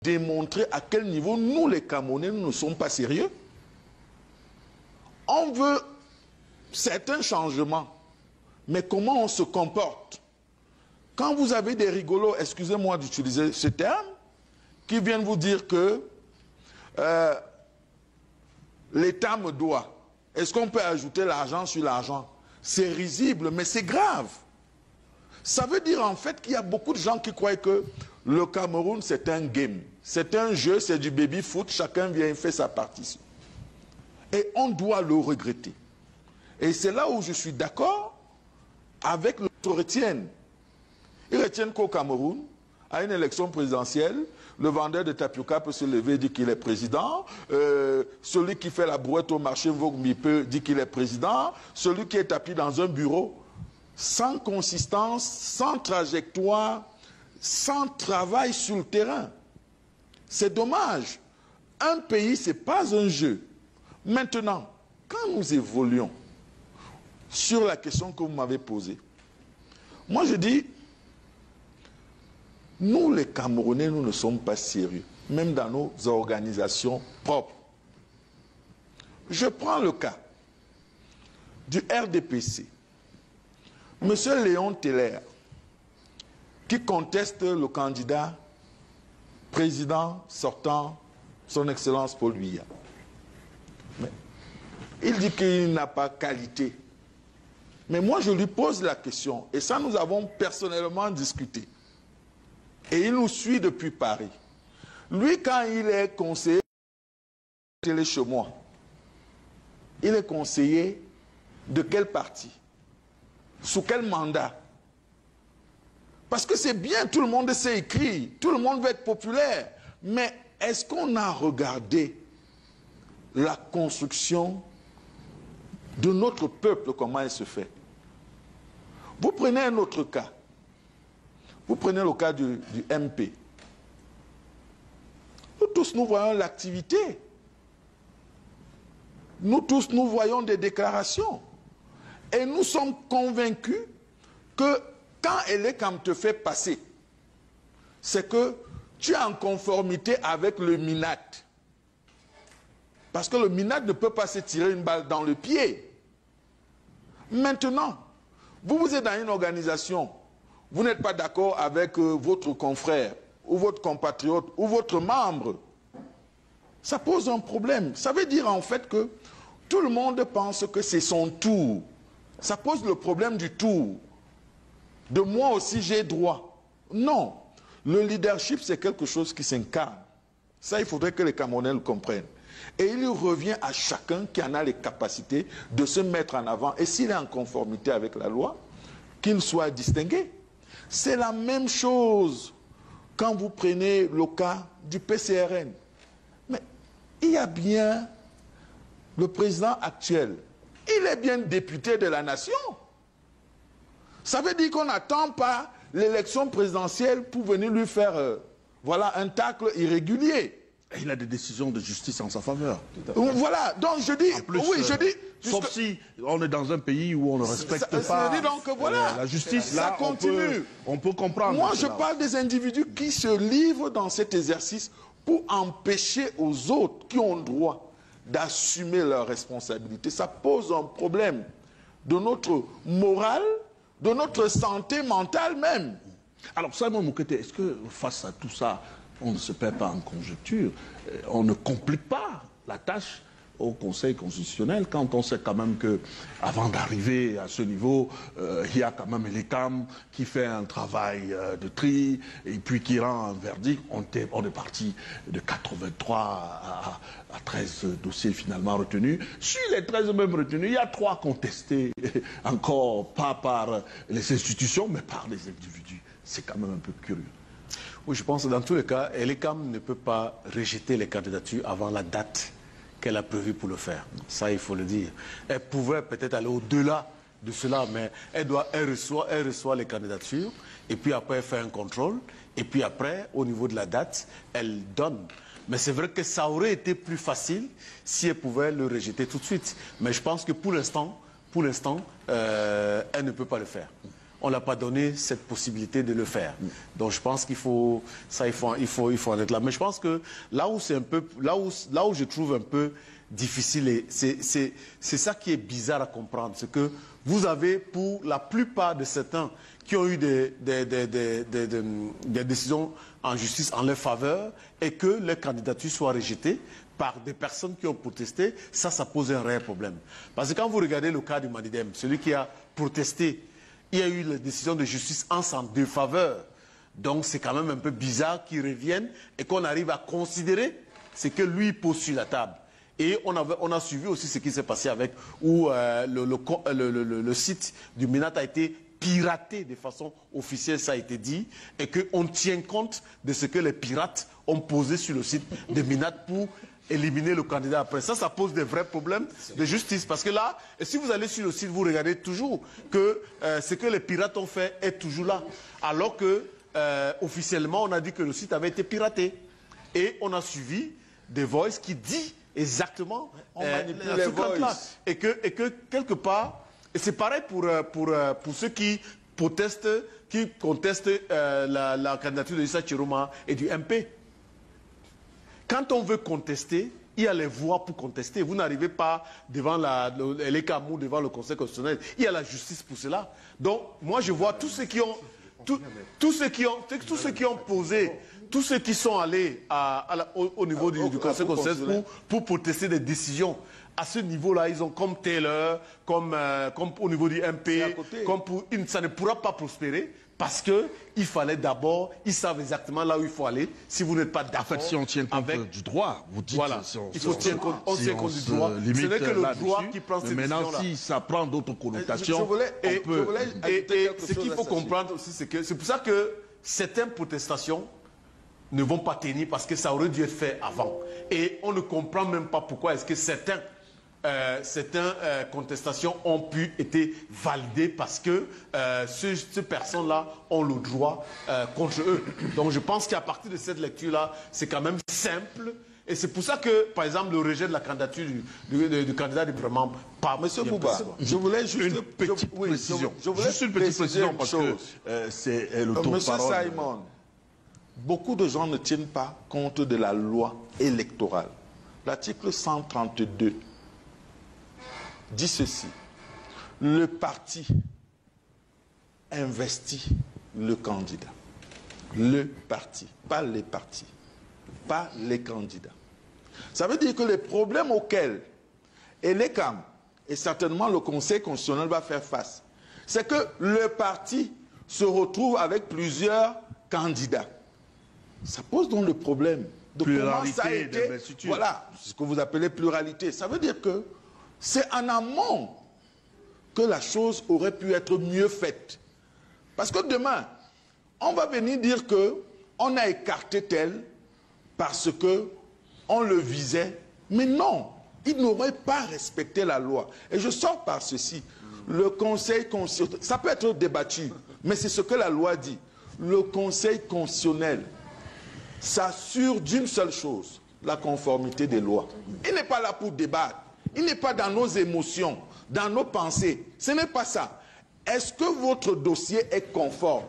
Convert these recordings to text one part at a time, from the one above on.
démontrer à quel niveau nous, les Camerounais, nous ne sommes pas sérieux. On veut certains changements, mais comment on se comporte? Quand vous avez des rigolos, excusez-moi d'utiliser ce terme, qui viennent vous dire que l'État me doit, est-ce qu'on peut ajouter l'argent sur l'argent? C'est risible, mais c'est grave. Ça veut dire en fait qu'il y a beaucoup de gens qui croient que le Cameroun c'est un game, c'est un jeu, c'est du baby-foot, chacun vient et fait sa partie. Et on doit le regretter. Et c'est là où je suis d'accord avec l'autre Etienne. Ils retiennent qu'au Cameroun, à une élection présidentielle, le vendeur de tapioca peut se lever et dire qu'il est président. Celui qui fait la brouette au marché Vogmi peut dire qu'il est président. Celui qui est tapis dans un bureau, sans consistance, sans trajectoire, sans travail sur le terrain. C'est dommage. Un pays, ce n'est pas un jeu. Maintenant, quand nous évoluons sur la question que vous m'avez posée, moi je dis, nous les Camerounais, nous ne sommes pas sérieux, même dans nos organisations propres. Je prends le cas du RDPC. Monsieur Léon Teller, qui conteste le candidat président sortant, son Excellence Paul Biya. Mais il dit qu'il n'a pas qualité. Mais moi, je lui pose la question, et ça, nous avons personnellement discuté. Et il nous suit depuis Paris. Lui, quand il est conseiller, il est chez moi. Il est conseiller de quel parti? Sous quel mandat? Parce que c'est bien, tout le monde sait écrire, tout le monde veut être populaire. Mais est-ce qu'on a regardé la construction de notre peuple, comment elle se fait? Vous prenez un autre cas. Vous prenez le cas du MP. Nous tous, nous voyons l'activité. Nous tous, nous voyons des déclarations. Et nous sommes convaincus que quand Elekam te fait passer, c'est que tu es en conformité avec le MINAT. Parce que le MINAT ne peut pas se tirer une balle dans le pied. Maintenant, vous êtes dans une organisation, vous n'êtes pas d'accord avec votre confrère, ou votre compatriote, ou votre membre. Ça pose un problème. Ça veut dire en fait que tout le monde pense que c'est son tour. Ça pose le problème du tour. De moi aussi j'ai droit. Non. Le leadership, c'est quelque chose qui s'incarne. Ça, il faudrait que les Camerounais le comprennent. Et il revient à chacun qui en a les capacités de se mettre en avant. Et s'il est en conformité avec la loi, qu'il soit distingué. C'est la même chose quand vous prenez le cas du PCRN. Mais il y a bien le président actuel. Il est bien député de la nation. Ça veut dire qu'on n'attend pas l'élection présidentielle pour venir lui faire voilà, un tacle irrégulier. Et il a des décisions de justice en sa faveur. Voilà, donc je dis, plus, oui, je dis... Sauf si on est dans un pays où on ne respecte pas donc, voilà, la justice, ça là, continue. On peut comprendre. Moi, je parle des individus qui se livrent dans cet exercice pour empêcher aux autres qui ont droit d'assumer leurs responsabilités. Ça pose un problème de notre morale, de notre santé mentale même. Alors, Simon Moukete, est-ce que face à tout ça, on ne se perd pas en conjecture, on ne complique pas la tâche au Conseil constitutionnel quand on sait quand même que avant d'arriver à ce niveau, il y a quand même l'Écam qui fait un travail de tri et puis qui rend un verdict. On est parti de 83 à 13 dossiers finalement retenus. Sur les 13 même retenus, il y a 3 contestés, encore pas par les institutions mais par les individus. C'est quand même un peu curieux. Oui, je pense que dans tous les cas, l'Écam ne peut pas rejeter les candidatures avant la date qu'elle a prévue pour le faire. Ça, il faut le dire. Elle pouvait peut-être aller au-delà de cela, mais elle reçoit les candidatures, et puis après, elle fait un contrôle, et puis après, au niveau de la date, elle donne. Mais c'est vrai que ça aurait été plus facile si elle pouvait le rejeter tout de suite. Mais je pense que pour l'instant, elle ne peut pas le faire. on ne l'a pas donné cette possibilité de le faire. Donc je pense qu'il faut, il faut en être là. Mais je pense que là où c'est un peu, là où je trouve un peu difficile, et c'est ça qui est bizarre à comprendre, c'est que vous avez pour la plupart de certains qui ont eu des décisions en justice en leur faveur et que leur candidature soit rejetée par des personnes qui ont protesté, ça pose un réel problème. Parce que quand vous regardez le cas du Manidem, celui qui a protesté, il y a eu la décision de justice en sa défaveur. Donc c'est quand même un peu bizarre qu'il revienne et qu'on arrive à considérer ce que lui pose sur la table. Et on a suivi aussi ce qui s'est passé avec où le site du MENAT a été piraté de façon officielle, ça a été dit, et qu'on tient compte de ce que les pirates ont posé sur le site de MENAT pour éliminer le candidat après. Ça pose des vrais problèmes de justice. Parce que là, si vous allez sur le site, vous regardez toujours que ce que les pirates ont fait est toujours là. Alors que, officiellement, on a dit que le site avait été piraté. Et on a suivi des voices qui disent exactement on manipule les voices. Et que quelque part, et c'est pareil pour ceux qui protestent, qui contestent la candidature de Issa Chiroma et du MP. Quand on veut contester, il y a les voies pour contester. Vous n'arrivez pas devant les Camous, devant le Conseil constitutionnel. Il y a la justice pour cela. Donc, moi, je vois tous ceux qui ont, tous ceux qui ont posé, tous ceux qui sont allés au niveau du Conseil constitutionnel pour protester des décisions. À ce niveau-là, ils ont comme Taylor, comme au niveau du MP, ça ne pourra pas prospérer. Parce qu'il fallait d'abord, ils savent exactement là où il faut aller. Si vous n'êtes pas d'accord. En fait, si on tient compte du droit, vous dites. Voilà, il faut tenir compte, on tient compte du droit. Ce n'est que le droit qui prend ces décisions-là. Maintenant, si ça prend d'autres connotations, et ce qu'il faut comprendre aussi, c'est que c'est pour ça que certaines protestations ne vont pas tenir parce que ça aurait dû être fait avant. Et on ne comprend même pas pourquoi est-ce que certaines contestations ont pu être validées parce que ces personnes-là ont le droit contre eux. Donc je pense qu'à partir de cette lecture-là, c'est quand même simple. Et c'est pour ça que, par exemple, le rejet de la candidature du candidat du Brahman par Monsieur Bouba, je voulais juste une petite précision. Juste une petite précision parce que c'est le tour de Monsieur parole. Simon, beaucoup de gens ne tiennent pas compte de la loi électorale. L'article 132 dit ceci: le parti investit le candidat. Le parti, pas les partis, pas les candidats. Ça veut dire que les problèmes auxquels l'ECAM et certainement le Conseil constitutionnel va faire face, c'est que le parti se retrouve avec plusieurs candidats. Ça pose donc le problème de comment ça a été. Voilà, c'est ce que vous appelez pluralité. Ça veut dire que c'est en amont que la chose aurait pu être mieux faite. Parce que demain, on va venir dire qu'on a écarté tel parce qu'on le visait. Mais non, il n'aurait pas respecté la loi. Et je sors par ceci. Le Conseil constitutionnel, ça peut être débattu, mais c'est ce que la loi dit. Le Conseil constitutionnel s'assure d'une seule chose, la conformité des lois. Il n'est pas là pour débattre. Il n'est pas dans nos émotions, dans nos pensées. Ce n'est pas ça. Est-ce que votre dossier est conforme?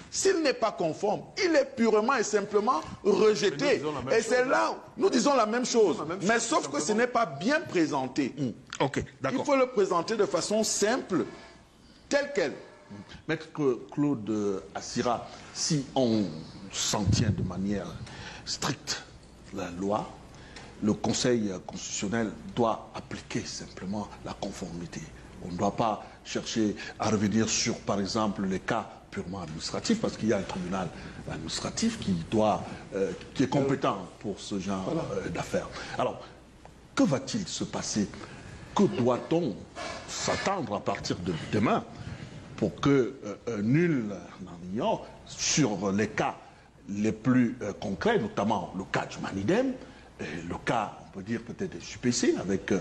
S'il n'est pas conforme, il est purement et simplement rejeté. Et c'est là où nous disons la même chose. Mais sauf que ce n'est pas bien présenté. Ok, d'accord. Il faut le présenter de façon simple, telle qu'elle. Maître Claude Assira, si on s'en tient de manière stricte la loi, le Conseil constitutionnel doit appliquer simplement la conformité. On ne doit pas chercher à revenir sur, par exemple, les cas purement administratifs, parce qu'il y a un tribunal administratif qui est compétent pour ce genre d'affaires. Alors, que va-t-il se passer? Que doit-on s'attendre à partir de demain pour que nul n'en ignore sur les cas les plus concrets, notamment le cas du Manidem, le cas, on peut dire peut-être des UPC, avec,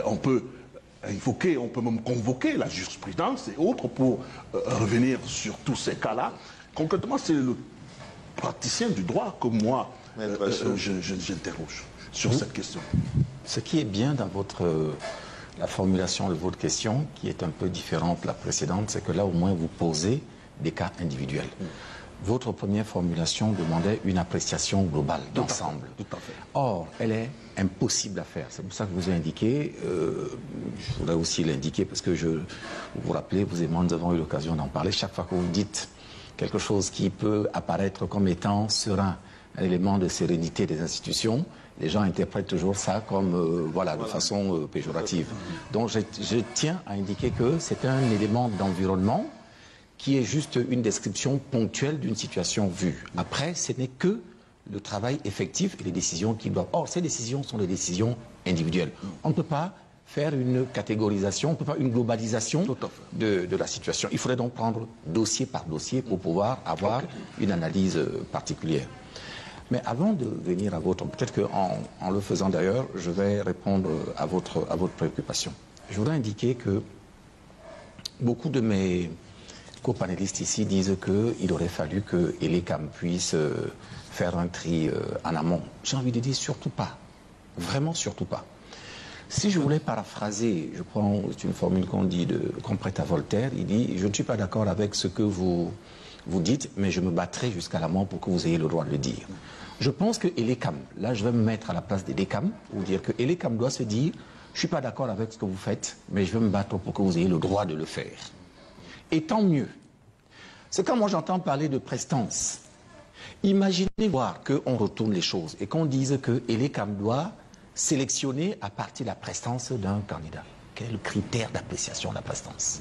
on peut invoquer, on peut même convoquer la jurisprudence et autres pour revenir sur tous ces cas-là. Concrètement, c'est le praticien du droit que moi, j'interroge sur cette question. Ce qui est bien dans votre La formulation de votre question, qui est un peu différente de la précédente, c'est que là, au moins, vous posez des cas individuels. Votre première formulation demandait une appréciation globale d'ensemble. Tout à fait. Or, elle est impossible à faire. C'est pour ça que je vous ai indiqué, je voudrais aussi l'indiquer parce que vous vous rappelez, vous et moi, nous avons eu l'occasion d'en parler. Chaque fois que vous dites quelque chose qui peut apparaître comme étant serein, un élément de sérénité des institutions, les gens interprètent toujours ça comme, voilà, de façon péjorative. Donc, je tiens à indiquer que c'est un élément d'environnement qui est juste une description ponctuelle d'une situation vue. Après, ce n'est que le travail effectif et les décisions qui doivent... Or, ces décisions sont des décisions individuelles. On ne peut pas faire une catégorisation, on ne peut pas une globalisation de la situation. Il faudrait donc prendre dossier par dossier pour pouvoir avoir une analyse particulière. Mais avant de venir à votre... Peut-être qu'en le faisant d'ailleurs, je vais répondre à votre préoccupation. Je voudrais indiquer que beaucoup de mes co-panélistes ici disent qu'il aurait fallu que Elekam puisse faire un tri en amont. J'ai envie de dire surtout pas. Vraiment surtout pas. Si je voulais paraphraser, je prends une formule qu'on prête à Voltaire, il dit « Je ne suis pas d'accord avec ce que vous dites, mais je me battrai jusqu'à la mort pour que vous ayez le droit de le dire. » Je pense que Elekam, là je vais me mettre à la place d'Elekam, pour dire que Elekam doit se dire « Je ne suis pas d'accord avec ce que vous faites, mais je vais me battre pour que vous ayez le droit de le faire. » Et tant mieux. C'est quand moi j'entends parler de prestance. Imaginez voir qu'on retourne les choses et qu'on dise que Elekam doit sélectionner à partir de la prestance d'un candidat. Quel est le critère d'appréciation de la prestance?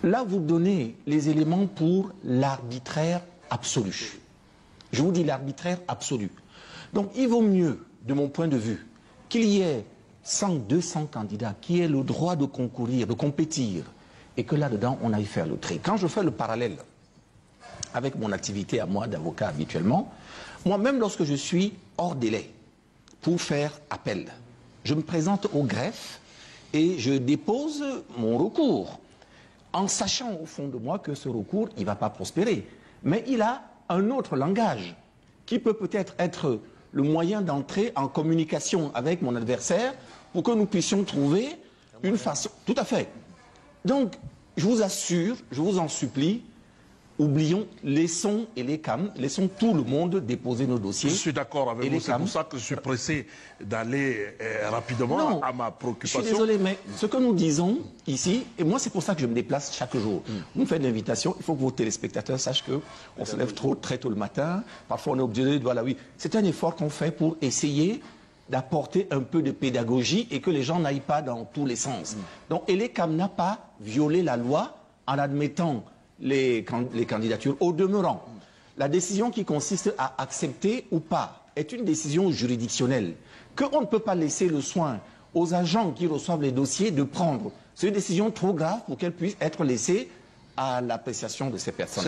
Là, vous donnez les éléments pour l'arbitraire absolu. Je vous dis l'arbitraire absolu. Donc, il vaut mieux, de mon point de vue, qu'il y ait 100, 200 candidats qui aient le droit de concourir, de compétir, et que là-dedans, on aille faire le tri. Quand je fais le parallèle avec mon activité à moi d'avocat habituellement, moi-même lorsque je suis hors délai pour faire appel, je me présente au greffe et je dépose mon recours en sachant au fond de moi que ce recours, il ne va pas prospérer. Mais il a un autre langage qui peut peut-être être le moyen d'entrer en communication avec mon adversaire pour que nous puissions trouver une façon... Tout à fait. Donc, je vous assure, je vous en supplie, oublions, laissons Elekam, laissons tout le monde déposer nos dossiers. Je suis d'accord avec vous, c'est pour ça que je suis pressé d'aller rapidement à ma préoccupation. Je suis désolé, mais ce que nous disons ici, et moi c'est pour ça que je me déplace chaque jour. Vous me faites l'invitation, il faut que vos téléspectateurs sachent qu'on se lève très tôt le matin, parfois on est obligé de... Voilà, oui. C'est un effort qu'on fait pour essayer d'apporter un peu de pédagogie et que les gens n'aillent pas dans tous les sens. Donc Elekam n'a pas violé la loi en admettant les candidatures. Au demeurant, la décision qui consiste à accepter ou pas est une décision juridictionnelle qu'on ne peut pas laisser le soin aux agents qui reçoivent les dossiers de prendre. C'est une décision trop grave pour qu'elle puisse être laissée à l'appréciation de ces personnes.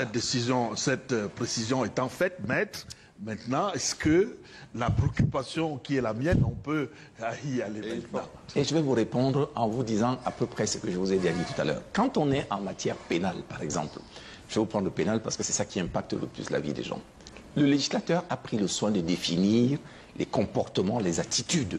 Cette précision étant faite, maître, maintenant, est-ce que la préoccupation qui est la mienne, on peut y aller maintenant? Et je vais vous répondre en vous disant à peu près ce que je vous ai déjà dit tout à l'heure. Quand on est en matière pénale, par exemple, je vais vous prendre le pénal parce que c'est ça qui impacte le plus la vie des gens. Le législateur a pris le soin de définir les comportements, les attitudes.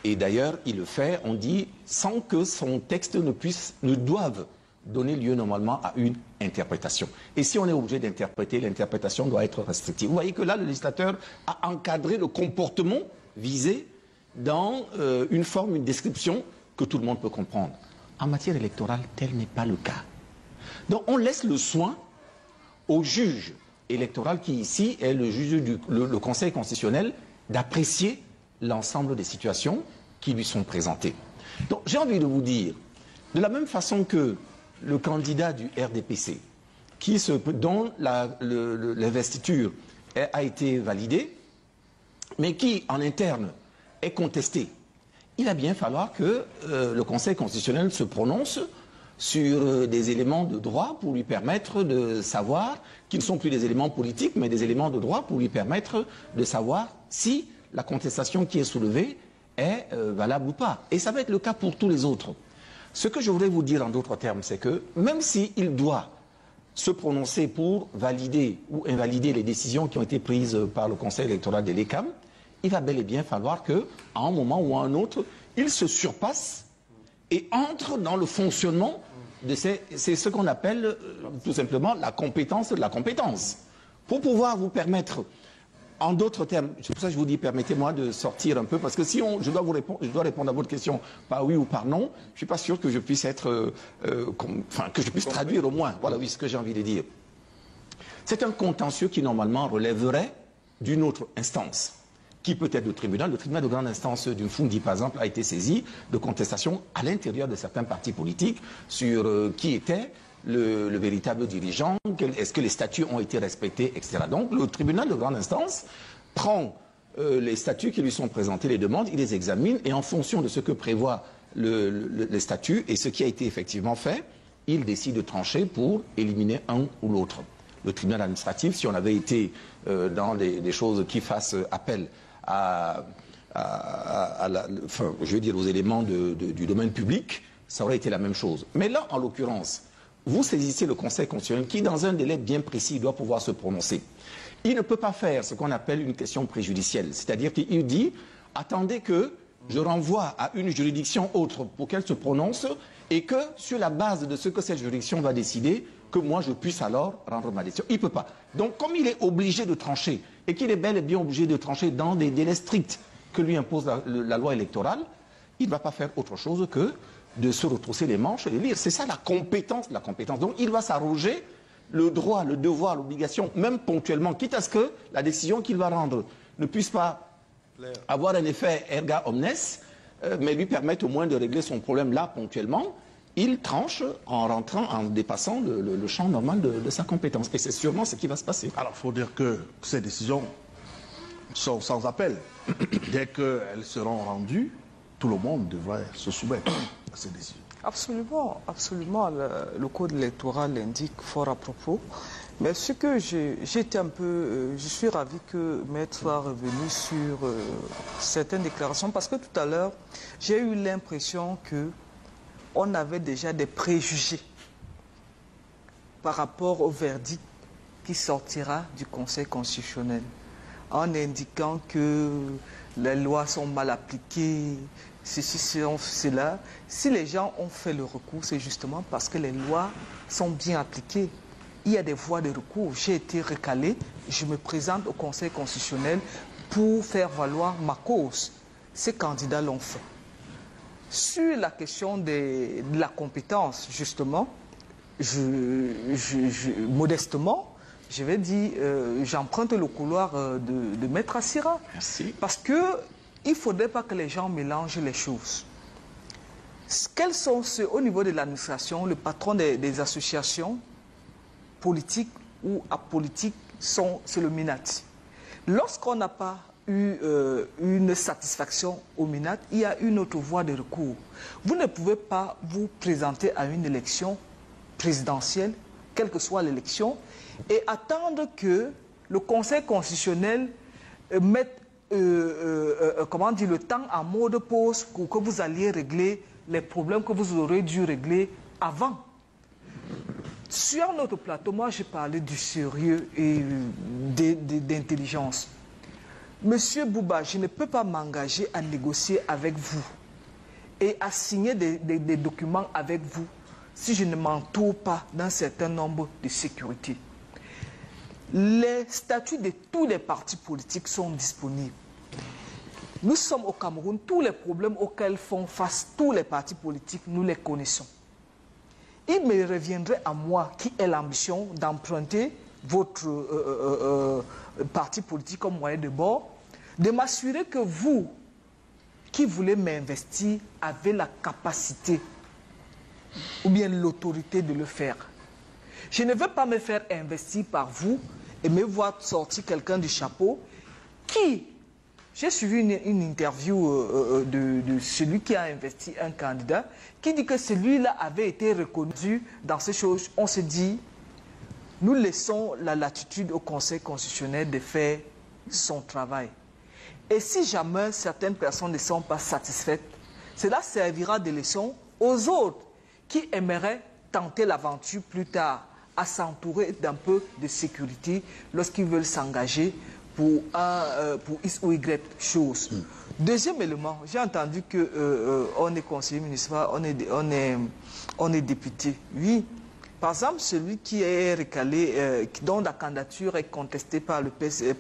Et d'ailleurs, il le fait, on dit, sans que son texte ne doive donner lieu normalement à une interprétation. Et si on est obligé d'interpréter, l'interprétation doit être restrictive. Vous voyez que là, le législateur a encadré le comportement visé dans une forme, une description que tout le monde peut comprendre. En matière électorale, tel n'est pas le cas. Donc on laisse le soin au juge électoral qui ici est le juge le Conseil constitutionnel d'apprécier l'ensemble des situations qui lui sont présentées. Donc j'ai envie de vous dire, de la même façon que le candidat du RDPC, dont l'investiture a été validée, mais qui, en interne, est contesté, il va bien falloir que le Conseil constitutionnel se prononce sur des éléments de droit pour lui permettre de savoir, qui ne sont plus des éléments politiques, mais des éléments de droit pour lui permettre de savoir si la contestation qui est soulevée est valable ou pas. Et ça va être le cas pour tous les autres. Ce que je voudrais vous dire en d'autres termes, c'est que même s'il doit se prononcer pour valider ou invalider les décisions qui ont été prises par le Conseil électoral de l'ECAM, il va bel et bien falloir qu'à un moment ou à un autre, il se surpasse et entre dans le fonctionnement de c'est ce qu'on appelle tout simplement la compétence de la compétence. Pour pouvoir vous permettre, en d'autres termes, c'est pour ça que je vous dis, permettez-moi de sortir un peu, parce que si je dois répondre à votre question par oui ou par non, je ne suis pas sûr que je puisse être, que je puisse traduire au moins, voilà, oui, ce que j'ai envie de dire. C'est un contentieux qui normalement relèverait d'une autre instance, qui peut être le tribunal. Le tribunal de grande instance d'une Fundi, par exemple, a été saisi de contestations à l'intérieur de certains partis politiques sur qui était le véritable dirigeant, est-ce que les statuts ont été respectés, etc. Donc le tribunal de grande instance prend les statuts qui lui sont présentés, les demandes, il les examine et en fonction de ce que prévoit les statuts et ce qui a été effectivement fait, il décide de trancher pour éliminer un ou l'autre. Le tribunal administratif, si on avait été dans des choses qui fassent appel je veux dire aux éléments du domaine public, ça aurait été la même chose. Mais là, en l'occurrence, vous saisissez le Conseil constitutionnel qui, dans un délai bien précis, doit pouvoir se prononcer. Il ne peut pas faire ce qu'on appelle une question préjudicielle, c'est-à-dire qu'il dit « attendez que je renvoie à une juridiction autre pour qu'elle se prononce et que, sur la base de ce que cette juridiction va décider, que moi je puisse alors rendre ma décision. » Il ne peut pas. Donc, comme il est obligé de trancher, et qu'il est bel et bien obligé de trancher dans des délais stricts que lui impose la loi électorale, il ne va pas faire autre chose que de se retrousser les manches et de lire. C'est ça la compétence de la compétence. Donc il va s'arroger le droit, le devoir, l'obligation, même ponctuellement, quitte à ce que la décision qu'il va rendre ne puisse pas avoir un effet erga omnes, mais lui permettre au moins de régler son problème là ponctuellement. Il tranche en rentrant, en dépassant le champ normal de sa compétence. Et c'est sûrement ce qui va se passer. Alors il faut dire que ces décisions sont sans appel. Dès qu'elles seront rendues, tout le monde devrait se soumettre à ces décisions. Absolument, absolument. Le code électoral l'indique fort à propos. Mais ce que j'étais un peu... je suis ravi que Maître soit revenu sur certaines déclarations parce que tout à l'heure, j'ai eu l'impression qu'on avait déjà des préjugés par rapport au verdict qui sortira du Conseil constitutionnel en indiquant que les lois sont mal appliquées, ceci, cela. Si les gens ont fait le recours, c'est justement parce que les lois sont bien appliquées. Il y a des voies de recours. J'ai été recalé, je me présente au Conseil constitutionnel pour faire valoir ma cause. Ces candidats l'ont fait. Sur la question de la compétence, justement, modestement, je vais dire, j'emprunte le couloir de Maître Assira. Merci. Parce qu'il ne faudrait pas que les gens mélangent les choses. Quels sont ceux, au niveau de l'administration, le patron des associations politiques ou apolitiques, c'est le MINAT. Lorsqu'on n'a pas eu une satisfaction au MINAT, il y a une autre voie de recours. Vous ne pouvez pas vous présenter à une élection présidentielle, quelle que soit l'élection, et attendre que le Conseil constitutionnel mette le temps en mode pause pour que vous alliez régler les problèmes que vous aurez dû régler avant. Sur notre plateau, moi j'ai parlé du sérieux et d'intelligence. Monsieur Bouba, je ne peux pas m'engager à négocier avec vous et à signer des documents avec vous si je ne m'entoure pas d'un certain nombre de sécurité. Les statuts de tous les partis politiques sont disponibles. Nous sommes au Cameroun, tous les problèmes auxquels font face tous les partis politiques, nous les connaissons. Il me reviendrait à moi, qui ai l'ambition d'emprunter votre parti politique comme moyen de bord, de m'assurer que vous, qui voulez m'investir, avez la capacité ou bien l'autorité de le faire. Je ne veux pas me faire investir par vous et me voir sortir quelqu'un du chapeau qui... J'ai suivi une interview de celui qui a investi un candidat qui dit que celui-là avait été reconnu dans ces choses. On se dit, nous laissons la latitude au Conseil constitutionnel de faire son travail. Et si jamais certaines personnes ne sont pas satisfaites, cela servira de leçon aux autres qui aimeraient tenter l'aventure plus tard, à s'entourer d'un peu de sécurité lorsqu'ils veulent s'engager pour X ou Y chose. Deuxième élément, j'ai entendu que on est conseiller municipal, on est député. Oui. Par exemple, celui qui est recalé, dont la candidature est contestée par le PC,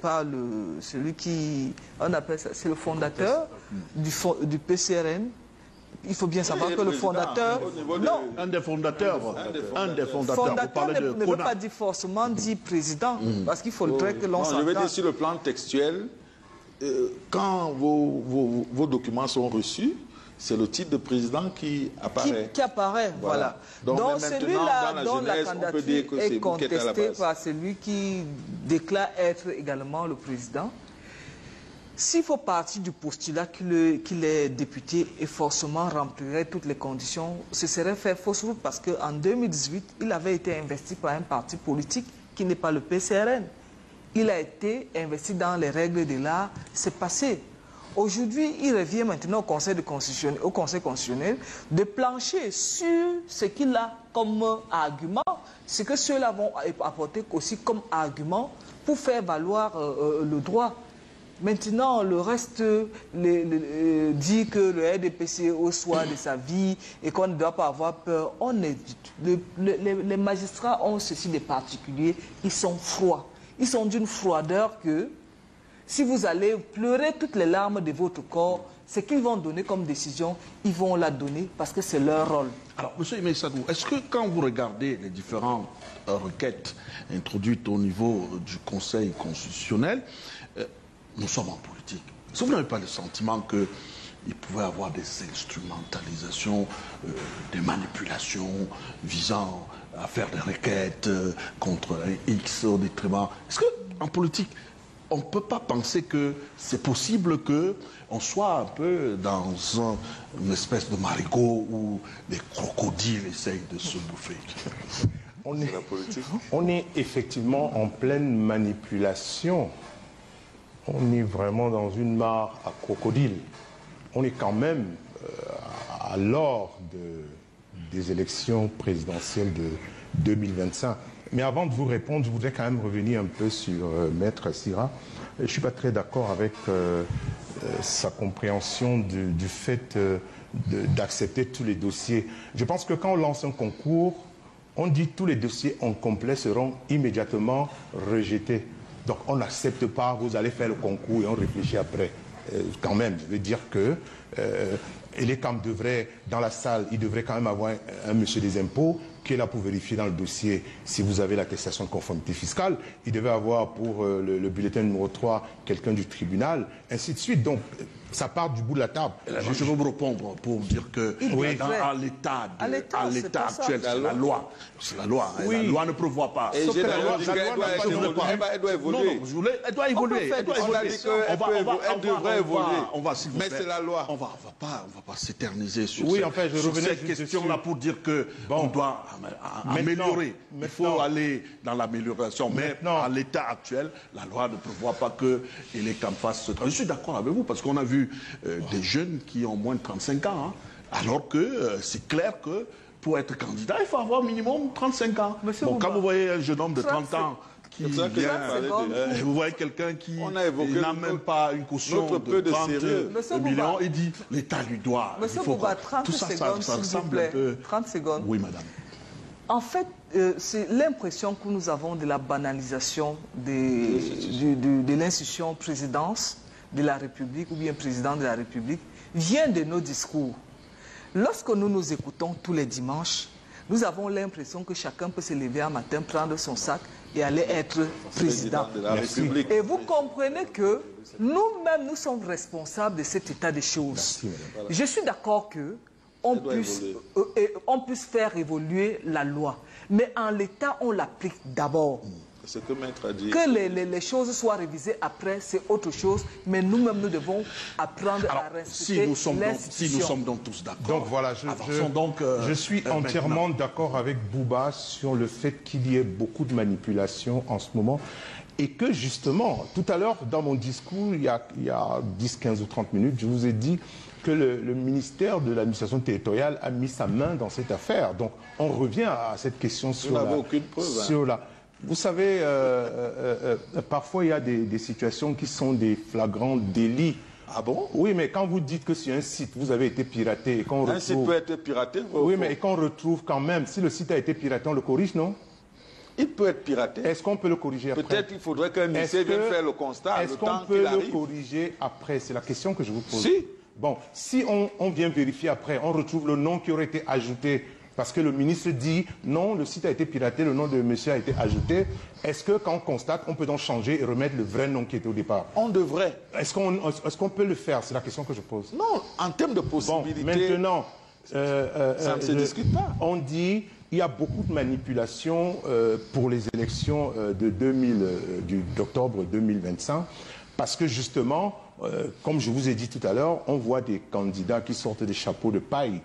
celui qui, on appelle ça, c'est le fondateur du PCRN. Il faut bien savoir que le fondateur... Non, un des fondateurs. Fondateur ne veut pas dire forcément dire président, parce qu'il faudrait que l'on s'entende. Je veux dire, sur le plan textuel, quand vos documents sont reçus, c'est le titre de président qui apparaît. Qui apparaît, voilà. Donc celui-là dont la candidature est contestée par celui qui déclare être également le président, s'il faut partir du postulat qu'il est député et forcément remplirait toutes les conditions, ce serait faire fausse route parce qu'en 2018, il avait été investi par un parti politique qui n'est pas le PCRN. Il a été investi dans les règles de l'art, c'est passé. Aujourd'hui, il revient maintenant au Conseil constitutionnel de plancher sur ce qu'il a comme argument, ce que ceux-là vont apporter aussi comme argument pour faire valoir le droit. Maintenant, le reste dit que le RDPC au soir de sa vie et qu'on ne doit pas avoir peur. Les magistrats ont ceci de particulier, ils sont froids. Ils sont d'une froideur que si vous allez pleurer toutes les larmes de votre corps, ce qu'ils vont donner comme décision, ils vont la donner parce que c'est leur rôle. Alors, M. Imeisadou, est-ce que quand vous regardez les différentes requêtes introduites au niveau du Conseil constitutionnel, nous sommes en politique. Est-ce que vous n'avez pas le sentiment qu'il pouvait y avoir des instrumentalisations, des manipulations visant à faire des requêtes contre un X au détriment? Est-ce qu'en politique, on ne peut pas penser que c'est possible qu'on soit un peu dans une espèce de marigot où les crocodiles essayent de se bouffer? On est effectivement en pleine manipulation. On est vraiment dans une mare à crocodile. On est quand même à l'heure des élections présidentielles de 2025. Mais avant de vous répondre, je voudrais quand même revenir un peu sur Maître Sira. Je ne suis pas très d'accord avec sa compréhension du fait d'accepter tous les dossiers. Je pense que quand on lance un concours, on dit que tous les dossiers incomplets seront immédiatement rejetés. Donc on n'accepte pas, vous allez faire le concours et on réfléchit après. Quand même, je veux dire que Elecam devrait, dans la salle, il devrait quand même avoir un monsieur des impôts qui est là pour vérifier dans le dossier si vous avez l'attestation de conformité fiscale. Il devait avoir pour le bulletin numéro 3 quelqu'un du tribunal, ainsi de suite. Donc ça part du bout de la table. Je vais vous répondre pour dire que à l'état actuel, c'est la loi. C'est la loi. Oui. La loi ne prévoit pas. Et elle doit évoluer. Non, elle doit évoluer. On a dit qu'elle devrait évoluer. Mais c'est la loi. On va pas s'éterniser sur cette question-là pour dire que on doit améliorer. Il faut aller dans l'amélioration. Mais à l'état actuel, la loi ne prévoit pas que les camps fassent ce travail. Je suis d'accord avec vous parce qu'on a vu des jeunes qui ont moins de 35 ans, hein, alors que c'est clair que pour être candidat, il faut avoir minimum 35 ans. Bon, quand vous voyez un jeune homme de 30 ans qui vient, vous voyez quelqu'un qui n'a même pas une caution de 30 millions, il dit l'État lui doit. Monsieur Bouba, 30 secondes, s'il vous plaît. 30 secondes. Oui, madame. En fait, c'est l'impression que nous avons de la banalisation de l'institution présidence de la République ou bien président de la République vient de nos discours. Lorsque nous nous écoutons tous les dimanches, nous avons l'impression que chacun peut se lever un matin, prendre son sac et aller être président de la République. Et vous comprenez que nous-mêmes, nous sommes responsables de cet état de choses. Je suis d'accord que on puisse faire évoluer la loi. Mais en l'état, on l'applique d'abord. Ce que Maître a dit. Que les choses soient révisées après, c'est autre chose. Mais nous-mêmes, nous devons apprendre à respecter l'institution. Si nous sommes donc tous d'accord. Donc voilà, je suis entièrement d'accord avec Bouba sur le fait qu'il y ait beaucoup de manipulation en ce moment. Et que justement, tout à l'heure, dans mon discours, il y a 10, 15 ou 30 minutes, je vous ai dit que le ministère de l'administration territoriale a mis sa main dans cette affaire. Donc on revient à cette question sur aucune preuve, sur la... Vous savez, parfois il y a des situations qui sont des flagrants délits. Ah bon? Oui, mais quand vous dites que sur un site, vous avez été piraté et qu'on retrouve... Un site peut être piraté. Oui, mais qu'on retrouve quand même, si le site a été piraté, on le corrige, non? Il peut être piraté. Est-ce qu'on peut le corriger après? Peut-être qu'il faudrait qu'un lycée vienne faire le constat. Est-ce qu'on peut le corriger après? C'est la question que je vous pose. Si. Bon, si on vient vérifier après, on retrouve le nom qui aurait été ajouté, parce que le ministre dit non, le site a été piraté, le nom de monsieur a été ajouté. Est-ce que quand on constate, on peut donc changer et remettre le vrai nom qui était au départ? On devrait. Est-ce qu'on peut le faire? C'est la question que je pose. Non, en termes de possibilités... Bon, maintenant... ça ne se discute pas. On dit il y a beaucoup de manipulations pour les élections d'octobre 2025, parce que justement, comme je vous ai dit tout à l'heure, on voit des candidats qui sortent des chapeaux de paille,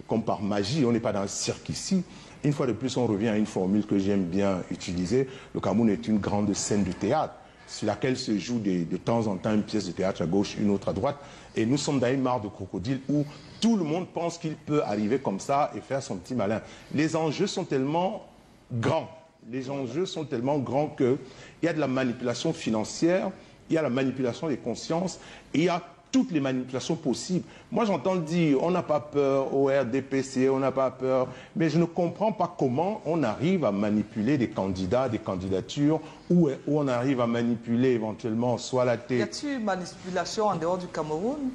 comme par magie. On n'est pas dans un cirque ici. Une fois de plus, on revient à une formule que j'aime bien utiliser. Le Cameroun est une grande scène de théâtre, sur laquelle se joue de temps en temps une pièce de théâtre à gauche, une autre à droite. Et nous sommes dans une mare de crocodile où tout le monde pense qu'il peut arriver comme ça et faire son petit malin. Les enjeux sont tellement grands. Les enjeux sont tellement grands qu'il y a de la manipulation financière, il y a la manipulation des consciences, et il y a toutes les manipulations possibles. Moi, j'entends dire, on n'a pas peur au RDPC, on n'a pas peur, mais je ne comprends pas comment on arrive à manipuler des candidats, des candidatures, où on arrive à manipuler éventuellement soit la tête. Y a-t-il manipulation en dehors du Cameroun?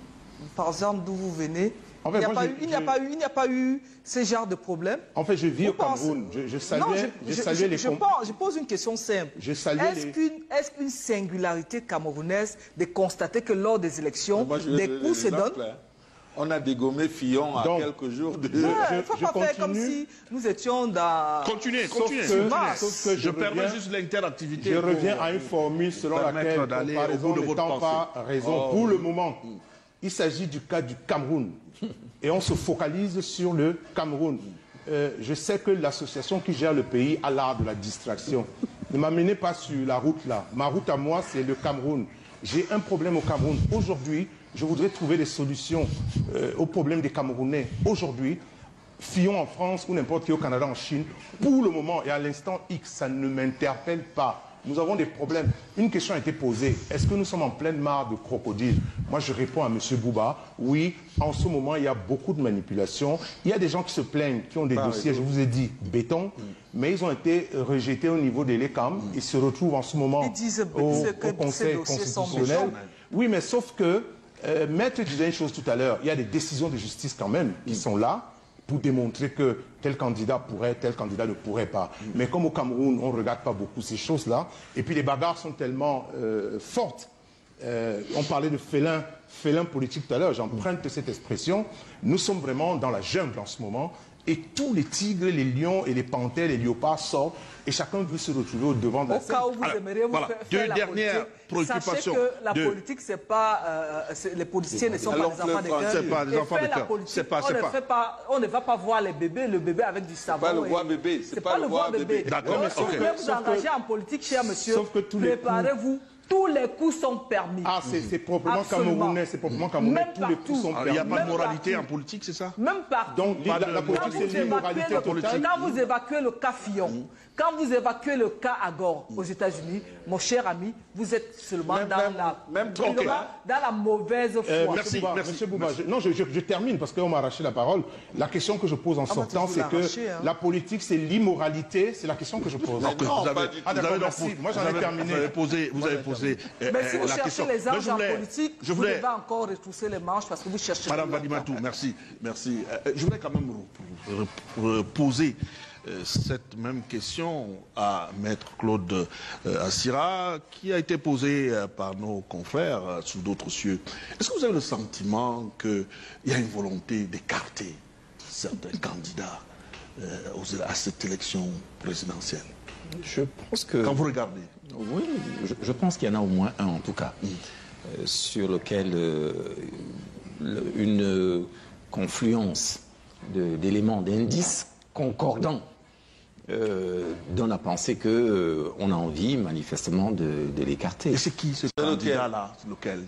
Par exemple, d'où vous venez? En fait, il n'y a pas eu ce genre de problème. En fait, je vis au Cameroun. Je pose une question simple. Est-ce qu'une singularité camerounaise de constater que lors des élections, des coups se donnent? On a dégommé Fillon à quelques jours de... Il ne faut pas faire comme si nous étions dans... Continuez. Je permets juste l'interactivité. Je reviens à une formule selon laquelle comparaison n'étant pas raison. Pour le moment, il s'agit du cas du Cameroun. Et on se focalise sur le Cameroun. Je sais que l'association qui gère le pays a l'art de la distraction. Ne m'amenez pas sur la route là. Ma route à moi, c'est le Cameroun. J'ai un problème au Cameroun. Aujourd'hui, je voudrais trouver des solutions aux problèmes des Camerounais. Aujourd'hui, Fillon en France ou n'importe qui au Canada, en Chine, pour le moment et à l'instant X, ça ne m'interpelle pas. Nous avons des problèmes. Une question a été posée. Est-ce que nous sommes en pleine mare de crocodile? Moi, je réponds à M. Bouba. Oui, en ce moment, il y a beaucoup de manipulations. Il y a des gens qui se plaignent, qui ont des dossiers, je vous ai dit, béton, mais ils ont été rejetés au niveau des LECAM. Ils se retrouvent en ce moment au Conseil constitutionnel. Oui, mais sauf que, Maître disait une chose tout à l'heure, il y a des décisions de justice quand même qui sont là pour démontrer que tel candidat pourrait, tel candidat ne pourrait pas. Mais comme au Cameroun, on ne regarde pas beaucoup ces choses-là, et puis les bagarres sont tellement fortes. On parlait de félin politique tout à l'heure, j'emprunte cette expression. Nous sommes vraiment dans la jungle en ce moment, et tous les tigres, les lions et les panthères, les léopards sortent, et chacun veut se retrouver au devant de la scène. Au cas où vous aimeriez vous faire la politique, sachez que la politique, c'est pas... les politiciens ne sont pas des enfants de cœur. C'est pas des enfants de cœur. On ne va pas voir les bébés, le bébé avec du savon. C'est pas le voir bébé. C'est pas le voir bébé. D'accord, mais si vous voulez vous engager en politique, cher monsieur, préparez-vous. Tous les coups sont permis. Ah, c'est proprement camerounais, c'est proprement camerounais. Tous les coups sont permis. Il n'y a pas de moralité en politique, c'est ça? Même partout. Donc, la politique, c'est l'immoralité totale. Quand vous évacuez le cas Fillon, quand vous évacuez le cas Agor aux États-Unis, mon cher ami, vous êtes seulement dans la mauvaise foi. Merci. Monsieur Bouba, non, je termine parce qu'on m'a arraché la parole. La question que je pose en sortant, c'est que la politique, c'est l'immoralité. C'est la question que je pose. Non, moi, j'en ai terminé. Vous avez posé mais si vous la cherchez question. les anges en politique, vous devez encore retrousser les manches parce que vous cherchez... Madame Vadimatou, merci. Je voudrais quand même poser cette même question à Maître Claude Assira, qui a été posée par nos confrères sous d'autres cieux. Est-ce que vous avez le sentiment qu'il y a une volonté d'écarter certains candidats à cette élection présidentielle? Je pense que... Quand vous regardez. Oui, je pense qu'il y en a au moins un en tout cas, sur lequel une confluence d'éléments, d'indices concordants donne à penser qu'on a envie manifestement de l'écarter. Et c'est qui ce candidat-là? Lequel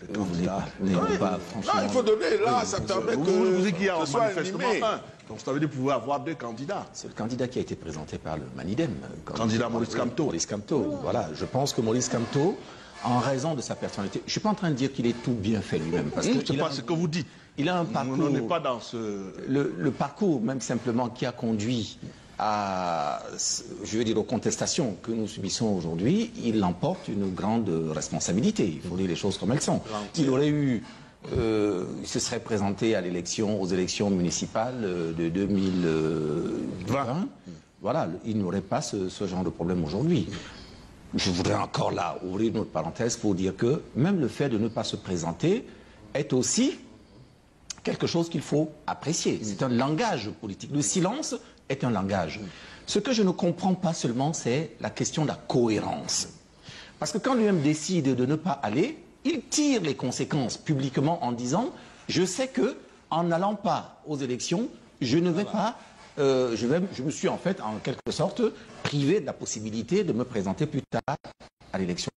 pas, franchement. Non, il faut donner là, ça permet que vous dites qu'il y a ce soit manifestement animé. Donc ça veut dire que vous pouvez avoir 2 candidats. C'est le candidat qui a été présenté par le Manidem. Candidat Maurice Kamto. Maurice Kamto, voilà. Je pense que Maurice Kamto, en raison de sa personnalité, je ne suis pas en train de dire qu'il est tout bien fait lui-même. Parce que c'est pas ce que vous dites. Il a un parcours. On n'est pas dans ce... Le parcours, même simplement, qui a conduit à, je veux dire, aux contestations que nous subissons aujourd'hui, il emporte une grande responsabilité. Il faut dire les choses comme elles sont. Il aurait eu... il se serait présenté aux élections municipales de 2020. Voilà, il n'aurait pas ce genre de problème aujourd'hui. Je voudrais encore là ouvrir une autre parenthèse pour dire que même le fait de ne pas se présenter est aussi quelque chose qu'il faut apprécier. C'est un langage politique. Le silence est un langage. Ce que je ne comprends pas seulement, c'est la question de la cohérence. Parce que quand lui-même décide de ne pas aller, il tire les conséquences publiquement en disant « Je sais que en n'allant pas aux élections, je ne vais pas... je me suis en fait, en quelque sorte, privé de la possibilité de me présenter plus tard à l'élection